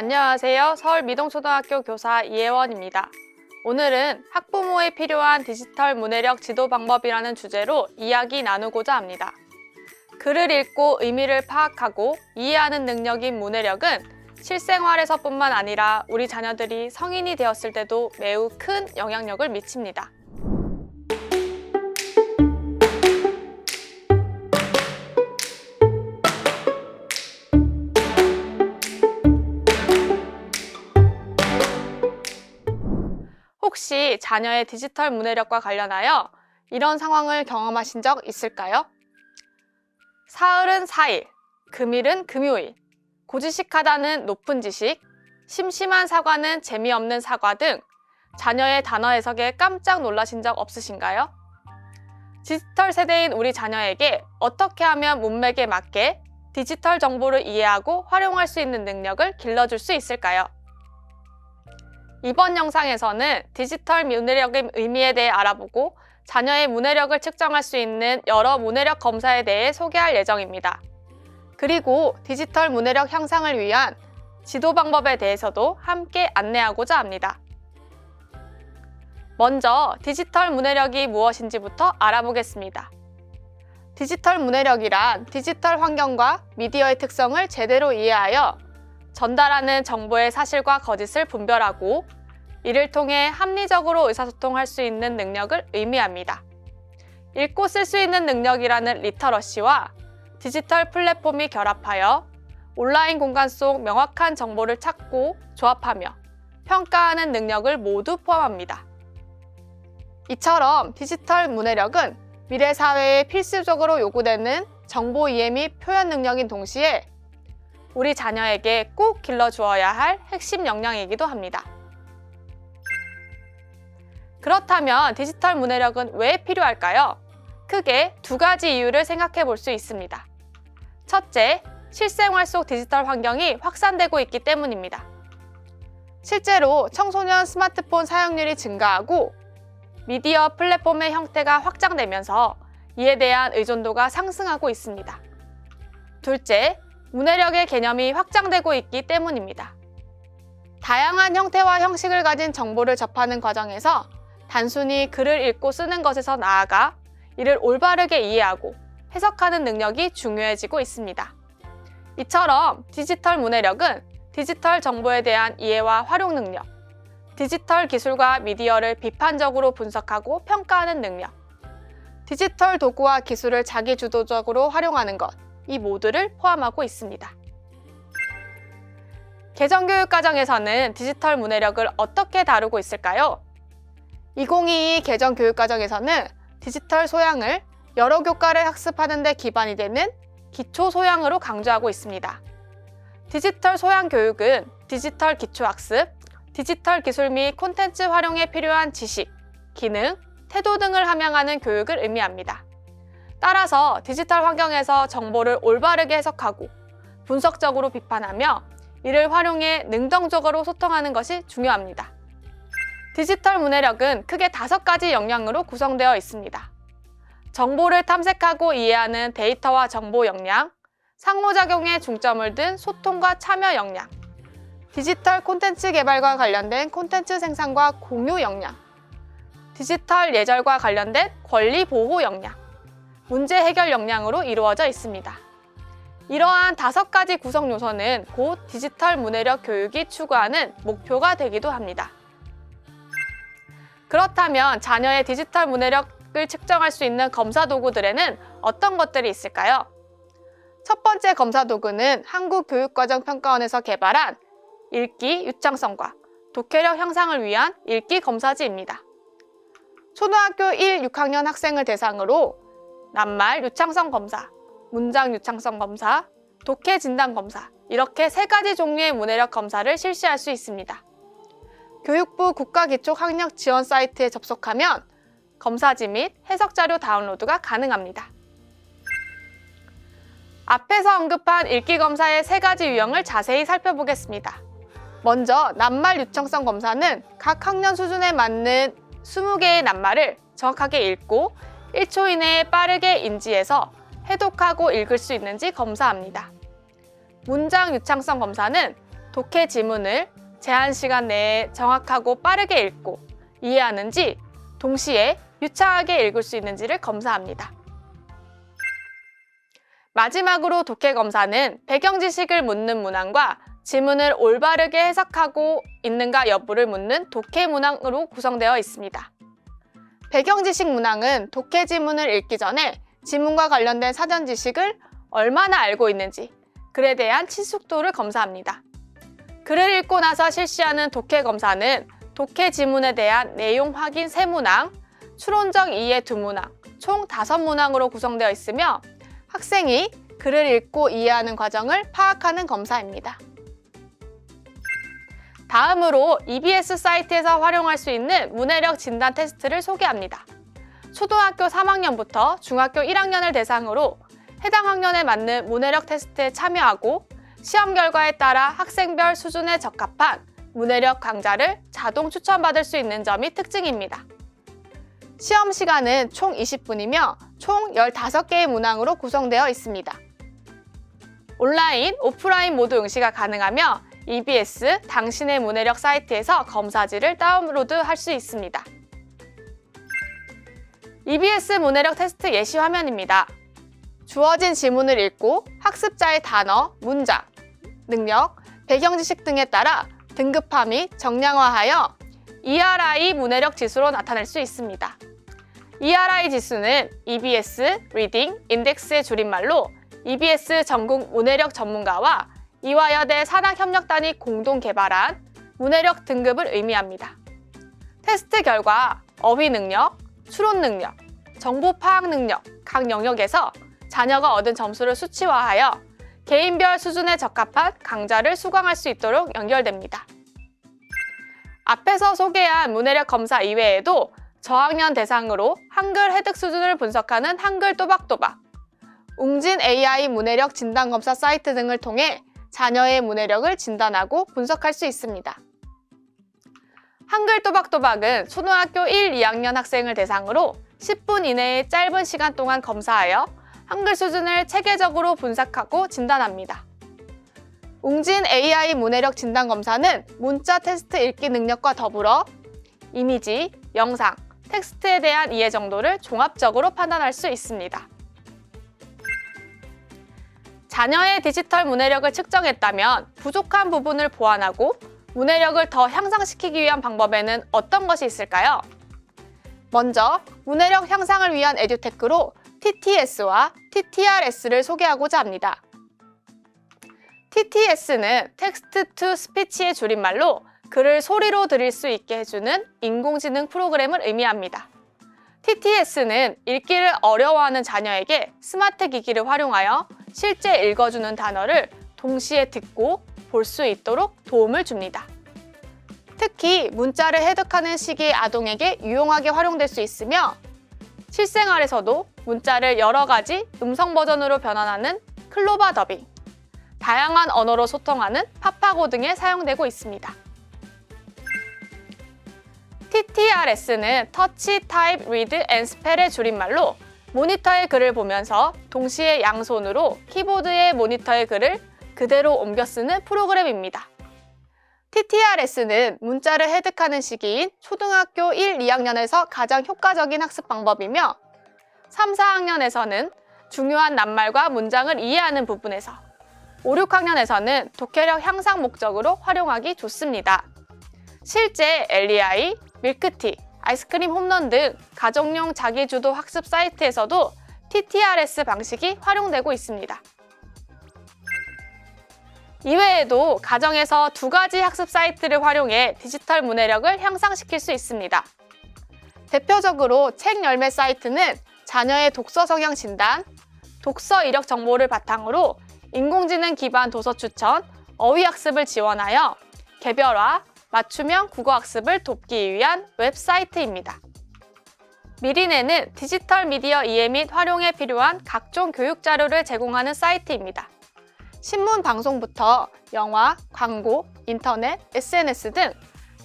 안녕하세요. 서울 미동초등학교 교사 이혜원입니다. 오늘은 학부모에 필요한 디지털 문해력 지도 방법이라는 주제로 이야기 나누고자 합니다. 글을 읽고 의미를 파악하고 이해하는 능력인 문해력은 실생활에서뿐만 아니라 우리 자녀들이 성인이 되었을 때도 매우 큰 영향력을 미칩니다. 혹시 자녀의 디지털 문해력과 관련하여 이런 상황을 경험하신 적 있을까요? 사흘은 4일, 금일은 금요일, 고지식하다는 높은 지식, 심심한 사과는 재미없는 사과 등 자녀의 단어 해석에 깜짝 놀라신 적 없으신가요? 디지털 세대인 우리 자녀에게 어떻게 하면 문맥에 맞게 디지털 정보를 이해하고 활용할 수 있는 능력을 길러줄 수 있을까요? 이번 영상에서는 디지털 문해력의 의미에 대해 알아보고 자녀의 문해력을 측정할 수 있는 여러 문해력 검사에 대해 소개할 예정입니다. 그리고 디지털 문해력 향상을 위한 지도 방법에 대해서도 함께 안내하고자 합니다. 먼저 디지털 문해력이 무엇인지부터 알아보겠습니다. 디지털 문해력이란 디지털 환경과 미디어의 특성을 제대로 이해하여 전달하는 정보의 사실과 거짓을 분별하고 이를 통해 합리적으로 의사소통할 수 있는 능력을 의미합니다. 읽고 쓸 수 있는 능력이라는 리터러시와 디지털 플랫폼이 결합하여 온라인 공간 속 명확한 정보를 찾고 조합하며 평가하는 능력을 모두 포함합니다. 이처럼 디지털 문해력은 미래 사회에 필수적으로 요구되는 정보 이해 및 표현 능력인 동시에 우리 자녀에게 꼭 길러주어야 할 핵심 역량이기도 합니다. 그렇다면 디지털 문해력은 왜 필요할까요? 크게 두 가지 이유를 생각해 볼 수 있습니다. 첫째, 실생활 속 디지털 환경이 확산되고 있기 때문입니다. 실제로 청소년 스마트폰 사용률이 증가하고 미디어 플랫폼의 형태가 확장되면서 이에 대한 의존도가 상승하고 있습니다. 둘째, 문해력의 개념이 확장되고 있기 때문입니다. 다양한 형태와 형식을 가진 정보를 접하는 과정에서 단순히 글을 읽고 쓰는 것에서 나아가 이를 올바르게 이해하고 해석하는 능력이 중요해지고 있습니다. 이처럼 디지털 문해력은 디지털 정보에 대한 이해와 활용 능력, 디지털 기술과 미디어를 비판적으로 분석하고 평가하는 능력, 디지털 도구와 기술을 자기주도적으로 활용하는 것, 이 모두를 포함하고 있습니다. 개정교육 과정에서는 디지털 문해력을 어떻게 다루고 있을까요? 2022 개정교육과정에서는 디지털 소양을 여러 교과를 학습하는 데 기반이 되는 기초 소양으로 강조하고 있습니다. 디지털 소양 교육은 디지털 기초학습, 디지털 기술 및 콘텐츠 활용에 필요한 지식, 기능, 태도 등을 함양하는 교육을 의미합니다. 따라서 디지털 환경에서 정보를 올바르게 해석하고 분석적으로 비판하며 이를 활용해 능동적으로 소통하는 것이 중요합니다. 디지털 문해력은 크게 5가지 역량으로 구성되어 있습니다. 정보를 탐색하고 이해하는 데이터와 정보 역량, 상호작용에 중점을 둔 소통과 참여 역량, 디지털 콘텐츠 개발과 관련된 콘텐츠 생산과 공유 역량, 디지털 예절과 관련된 권리 보호 역량, 문제 해결 역량으로 이루어져 있습니다. 이러한 5가지 구성 요소는 곧 디지털 문해력 교육이 추구하는 목표가 되기도 합니다. 그렇다면 자녀의 디지털 문해력을 측정할 수 있는 검사 도구들에는 어떤 것들이 있을까요? 첫 번째 검사 도구는 한국교육과정평가원에서 개발한 읽기 유창성과 독해력 향상을 위한 읽기 검사지입니다. 초등학교 1, 6학년 학생을 대상으로 낱말 유창성 검사, 문장 유창성 검사, 독해 진단 검사 이렇게 3가지 종류의 문해력 검사를 실시할 수 있습니다. 교육부 국가기초학력 지원 사이트에 접속하면 검사지 및 해석자료 다운로드가 가능합니다. 앞에서 언급한 읽기 검사의 3가지 유형을 자세히 살펴보겠습니다. 먼저 낱말 유창성 검사는 각 학년 수준에 맞는 20개의 낱말을 정확하게 읽고 1초 이내에 빠르게 인지해서 해독하고 읽을 수 있는지 검사합니다. 문장 유창성 검사는 독해 지문을 제한 시간 내에 정확하고 빠르게 읽고 이해하는지, 동시에 유창하게 읽을 수 있는지를 검사합니다. 마지막으로 독해 검사는 배경 지식을 묻는 문항과 지문을 올바르게 해석하고 있는가 여부를 묻는 독해 문항으로 구성되어 있습니다. 배경 지식 문항은 독해 지문을 읽기 전에 지문과 관련된 사전 지식을 얼마나 알고 있는지, 글에 대한 친숙도를 검사합니다. 글을 읽고 나서 실시하는 독해 검사는 독해 지문에 대한 내용 확인 3문항, 추론적 이해 2문항, 총 5문항으로 구성되어 있으며 학생이 글을 읽고 이해하는 과정을 파악하는 검사입니다. 다음으로 EBS 사이트에서 활용할 수 있는 문해력 진단 테스트를 소개합니다. 초등학교 3학년부터 중학교 1학년을 대상으로 해당 학년에 맞는 문해력 테스트에 참여하고 시험 결과에 따라 학생별 수준에 적합한 문해력 강좌를 자동 추천받을 수 있는 점이 특징입니다. 시험 시간은 총 20분이며 총 15개의 문항으로 구성되어 있습니다. 온라인, 오프라인 모두 응시가 가능하며 EBS 당신의 문해력 사이트에서 검사지를 다운로드할 수 있습니다. EBS 문해력 테스트 예시 화면입니다. 주어진 지문을 읽고 학습자의 단어, 문장, 능력, 배경 지식 등에 따라 등급화 및 정량화하여 ERI 문해력 지수로 나타낼 수 있습니다. ERI 지수는 EBS 리딩 인덱스의 줄임말로 EBS 전국 문해력 전문가와 이화여대 산학협력단이 공동 개발한 문해력 등급을 의미합니다. 테스트 결과 어휘 능력, 추론 능력, 정보 파악 능력 각 영역에서 자녀가 얻은 점수를 수치화하여 개인별 수준에 적합한 강좌를 수강할 수 있도록 연결됩니다. 앞에서 소개한 문해력 검사 이외에도 저학년 대상으로 한글 해득 수준을 분석하는 한글 또박또박, 웅진 AI 문해력 진단검사 사이트 등을 통해 자녀의 문해력을 진단하고 분석할 수 있습니다. 한글 또박또박은 초등학교 1, 2학년 학생을 대상으로 10분 이내의 짧은 시간 동안 검사하여 한글 수준을 체계적으로 분석하고 진단합니다. 웅진 AI 문해력 진단검사는 문자 테스트 읽기 능력과 더불어 이미지, 영상, 텍스트에 대한 이해 정도를 종합적으로 판단할 수 있습니다. 자녀의 디지털 문해력을 측정했다면 부족한 부분을 보완하고 문해력을 더 향상시키기 위한 방법에는 어떤 것이 있을까요? 먼저 문해력 향상을 위한 에듀테크로 TTS와 TTRS를 소개하고자 합니다. TTS는 텍스트 투 스피치의 줄임말로 글을 소리로 들을 수 있게 해주는 인공지능 프로그램을 의미합니다. TTS는 읽기를 어려워하는 자녀에게 스마트 기기를 활용하여 실제 읽어주는 단어를 동시에 듣고 볼 수 있도록 도움을 줍니다. 특히 문자를 해독하는 시기의 아동에게 유용하게 활용될 수 있으며 실생활에서도 문자를 여러 가지 음성 버전으로 변환하는 클로바 더빙, 다양한 언어로 소통하는 파파고 등에 사용되고 있습니다. TTRS는 터치 타입 리드 앤 스펠의 줄임말로 모니터의 글을 보면서 동시에 양손으로 키보드의 모니터의 글을 그대로 옮겨 쓰는 프로그램입니다. TTRS는 문자를 해득하는 시기인 초등학교 1, 2학년에서 가장 효과적인 학습 방법이며 3, 4학년에서는 중요한 낱말과 문장을 이해하는 부분에서 5, 6학년에서는 독해력 향상 목적으로 활용하기 좋습니다. 실제 LEI, 밀크티, 아이스크림 홈런 등 가정용 자기주도 학습 사이트에서도 TTRS 방식이 활용되고 있습니다. 이외에도 가정에서 2가지 학습 사이트를 활용해 디지털 문해력을 향상시킬 수 있습니다. 대표적으로 책 열매 사이트는 자녀의 독서 성향 진단, 독서 이력 정보를 바탕으로 인공지능 기반 도서 추천, 어휘 학습을 지원하여 개별화, 맞춤형 국어 학습을 돕기 위한 웹사이트입니다. 미리네는 디지털 미디어 이해 및 활용에 필요한 각종 교육 자료를 제공하는 사이트입니다. 신문 방송부터 영화, 광고, 인터넷, SNS 등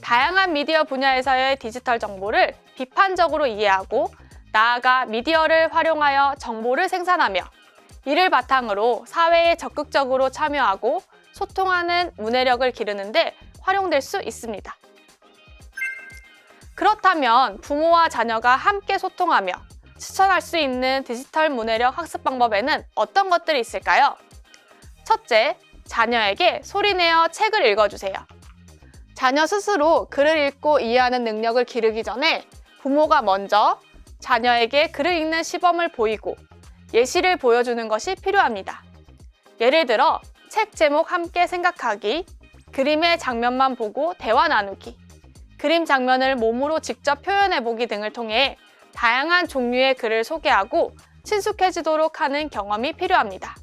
다양한 미디어 분야에서의 디지털 정보를 비판적으로 이해하고 나아가 미디어를 활용하여 정보를 생산하며 이를 바탕으로 사회에 적극적으로 참여하고 소통하는 문해력을 기르는데 활용될 수 있습니다. 그렇다면 부모와 자녀가 함께 소통하며 실천할 수 있는 디지털 문해력 학습 방법에는 어떤 것들이 있을까요? 첫째, 자녀에게 소리내어 책을 읽어주세요. 자녀 스스로 글을 읽고 이해하는 능력을 기르기 전에 부모가 먼저 자녀에게 글을 읽는 시범을 보이고 예시를 보여주는 것이 필요합니다. 예를 들어 책 제목 함께 생각하기, 그림의 장면만 보고 대화 나누기, 그림 장면을 몸으로 직접 표현해보기 등을 통해 다양한 종류의 글을 소개하고 친숙해지도록 하는 경험이 필요합니다.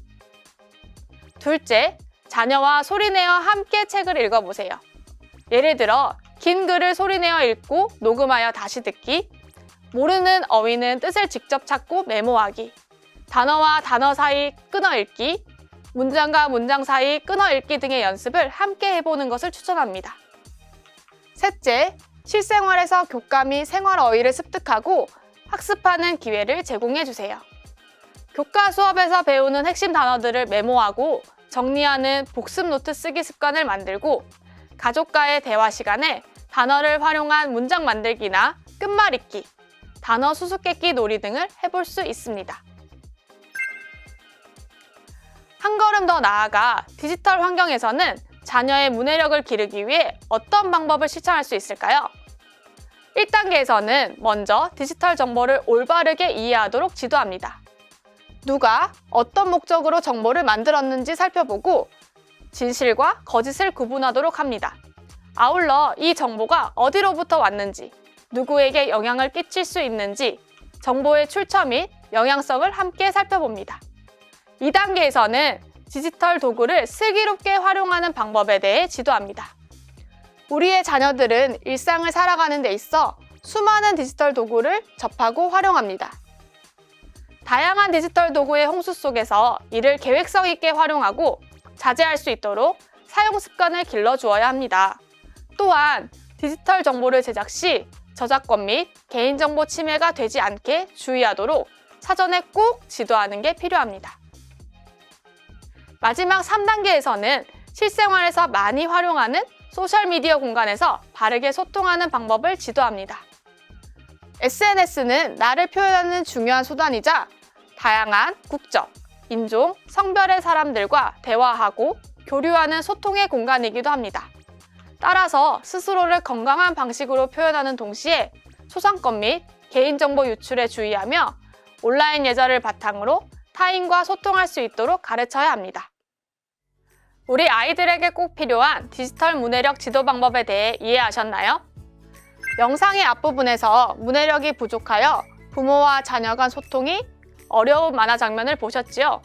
둘째, 자녀와 소리내어 함께 책을 읽어보세요. 예를 들어 긴 글을 소리내어 읽고 녹음하여 다시 듣기, 모르는 어휘는 뜻을 직접 찾고 메모하기, 단어와 단어 사이 끊어 읽기, 문장과 문장 사이 끊어 읽기 등의 연습을 함께 해보는 것을 추천합니다. 셋째, 실생활에서 교감이 생활 어휘를 습득하고 학습하는 기회를 제공해주세요. 교과 수업에서 배우는 핵심 단어들을 메모하고 정리하는 복습 노트 쓰기 습관을 만들고 가족과의 대화 시간에 단어를 활용한 문장 만들기나 끝말잇기, 단어 수수께끼 놀이 등을 해볼 수 있습니다. 한 걸음 더 나아가 디지털 환경에서는 자녀의 문해력을 기르기 위해 어떤 방법을 실천할 수 있을까요? 1단계에서는 먼저 디지털 정보를 올바르게 이해하도록 지도합니다. 누가 어떤 목적으로 정보를 만들었는지 살펴보고 진실과 거짓을 구분하도록 합니다. 아울러 이 정보가 어디로부터 왔는지, 누구에게 영향을 끼칠 수 있는지 정보의 출처 및 영향성을 함께 살펴봅니다. 2단계에서는 디지털 도구를 슬기롭게 활용하는 방법에 대해 지도합니다. 우리의 자녀들은 일상을 살아가는 데 있어 수많은 디지털 도구를 접하고 활용합니다. 다양한 디지털 도구의 홍수 속에서 이를 계획성 있게 활용하고 자제할 수 있도록 사용 습관을 길러주어야 합니다. 또한 디지털 정보를 제작 시 저작권 및 개인정보 침해가 되지 않게 주의하도록 사전에 꼭 지도하는 게 필요합니다. 마지막 3단계에서는 실생활에서 많이 활용하는 소셜미디어 공간에서 바르게 소통하는 방법을 지도합니다. SNS는 나를 표현하는 중요한 수단이자 다양한 국적, 인종, 성별의 사람들과 대화하고 교류하는 소통의 공간이기도 합니다. 따라서 스스로를 건강한 방식으로 표현하는 동시에 초상권 및 개인정보 유출에 주의하며 온라인 예절을 바탕으로 타인과 소통할 수 있도록 가르쳐야 합니다. 우리 아이들에게 꼭 필요한 디지털 문해력 지도 방법에 대해 이해하셨나요? 영상의 앞부분에서 문해력이 부족하여 부모와 자녀 간 소통이 어려운 만화 장면을 보셨지요?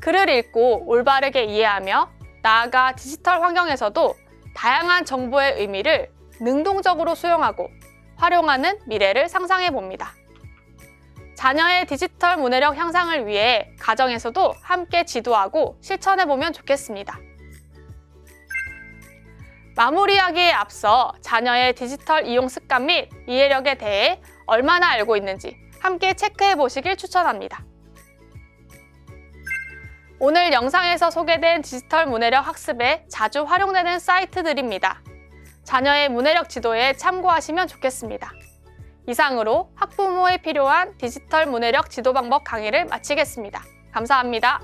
글을 읽고 올바르게 이해하며 나아가 디지털 환경에서도 다양한 정보의 의미를 능동적으로 수용하고 활용하는 미래를 상상해 봅니다. 자녀의 디지털 문해력 향상을 위해 가정에서도 함께 지도하고 실천해 보면 좋겠습니다. 마무리하기에 앞서 자녀의 디지털 이용 습관 및 이해력에 대해 얼마나 알고 있는지 함께 체크해 보시길 추천합니다. 오늘 영상에서 소개된 디지털 문해력 학습에 자주 활용되는 사이트들입니다. 자녀의 문해력 지도에 참고하시면 좋겠습니다. 이상으로 학부모에 필요한 디지털 문해력 지도 방법 강의를 마치겠습니다. 감사합니다.